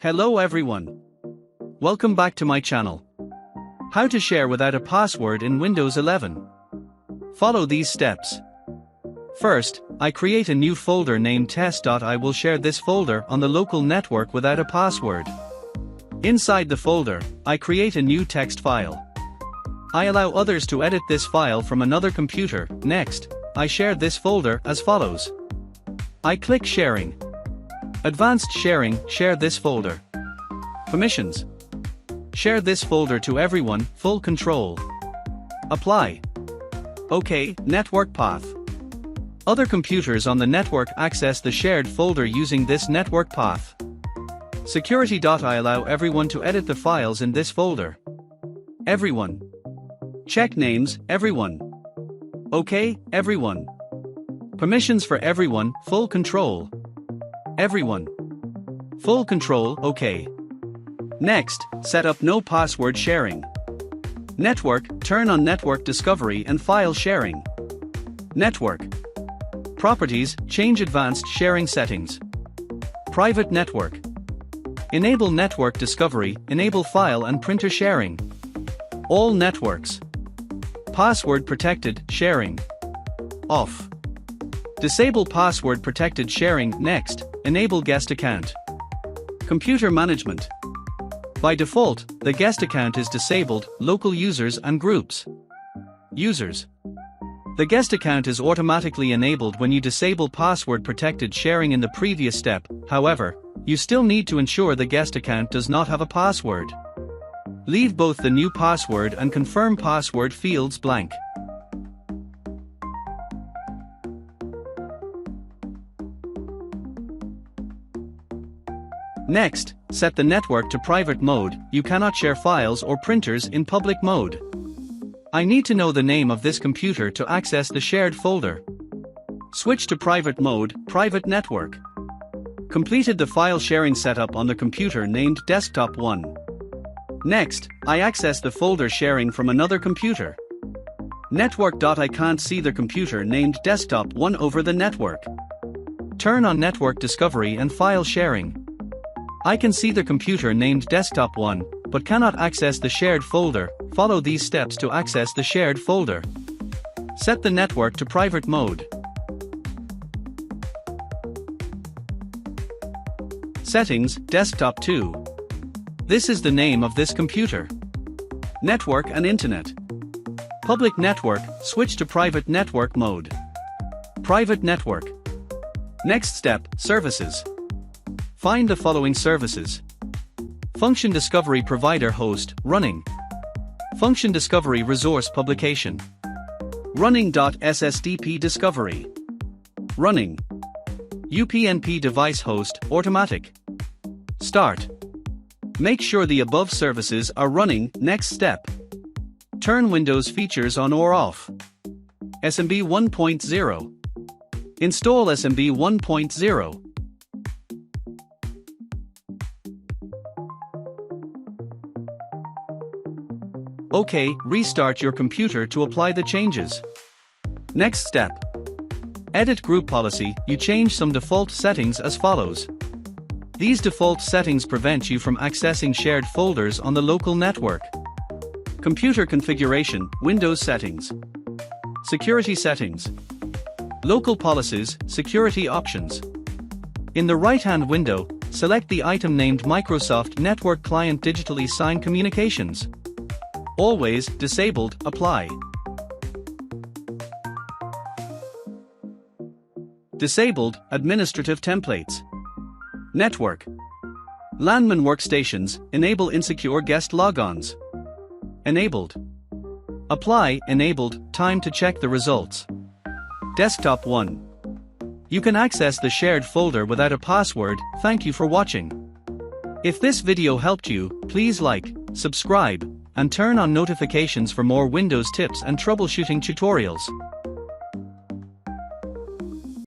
Hello everyone. Welcome back to my channel. How to share without a password in Windows 11. Follow these steps. First, I create a new folder named test. I will share this folder on the local network without a password. Inside the folder, I create a new text file. I allow others to edit this file from another computer. Next, I share this folder as follows. I click Sharing. Advanced Sharing, share this folder. Permissions. Share this folder to everyone, full control. Apply. OK, network path. Other computers on the network access the shared folder using this network path. Security. I allow everyone to edit the files in this folder. Everyone. Check names, everyone. OK, everyone. Permissions for everyone, full control. Everyone. Full control, OK. Next, set up no password sharing. Network, turn on network discovery and file sharing. Network. Properties, change advanced sharing settings. Private network. Enable network discovery, enable file and printer sharing. All networks. Password protected sharing. Off. Disable password protected sharing. Next, enable guest account. Computer management. By default, the guest account is disabled, local users and groups. Users. The guest account is automatically enabled when you disable password protected sharing in the previous step. However, you still need to ensure the guest account does not have a password. Leave both the new password and confirm password fields blank. Next, set the network to private mode. You cannot share files or printers in public mode. I need to know the name of this computer to access the shared folder. Switch to private mode, private network. Completed the file sharing setup on the computer named Desktop 1. Next, I access the folder sharing from another computer. Network. I can't see the computer named Desktop 1 over the network. Turn on network discovery and file sharing. I can see the computer named Desktop 1, but cannot access the shared folder. Follow these steps to access the shared folder. Set the network to private mode. Settings, Desktop 2. This is the name of this computer. Network and Internet. Public network, switch to private network mode. Private network. Next step, services. Find the following services. Function Discovery Provider Host, running. Function Discovery Resource Publication. Running.ssdp Discovery. Running. UPnP Device Host, automatic. Start. Make sure the above services are running. Next step. Turn Windows features on or off. SMB 1.0. Install SMB 1.0. OK, restart your computer to apply the changes. Next step. Edit group policy. You change some default settings as follows. These default settings prevent you from accessing shared folders on the local network. Computer configuration, Windows settings. Security settings. Local policies, security options. In the right-hand window, select the item named Microsoft Network Client Digitally Signed Communications. Always disabled, apply. Disabled, administrative templates. Network. Landman workstations, enable insecure guest logons. Enabled. Apply, enabled, time to check the results. Desktop 1. You can access the shared folder without a password. Thank you for watching. If this video helped you, please like, subscribe, and turn on notifications for more Windows tips and troubleshooting tutorials.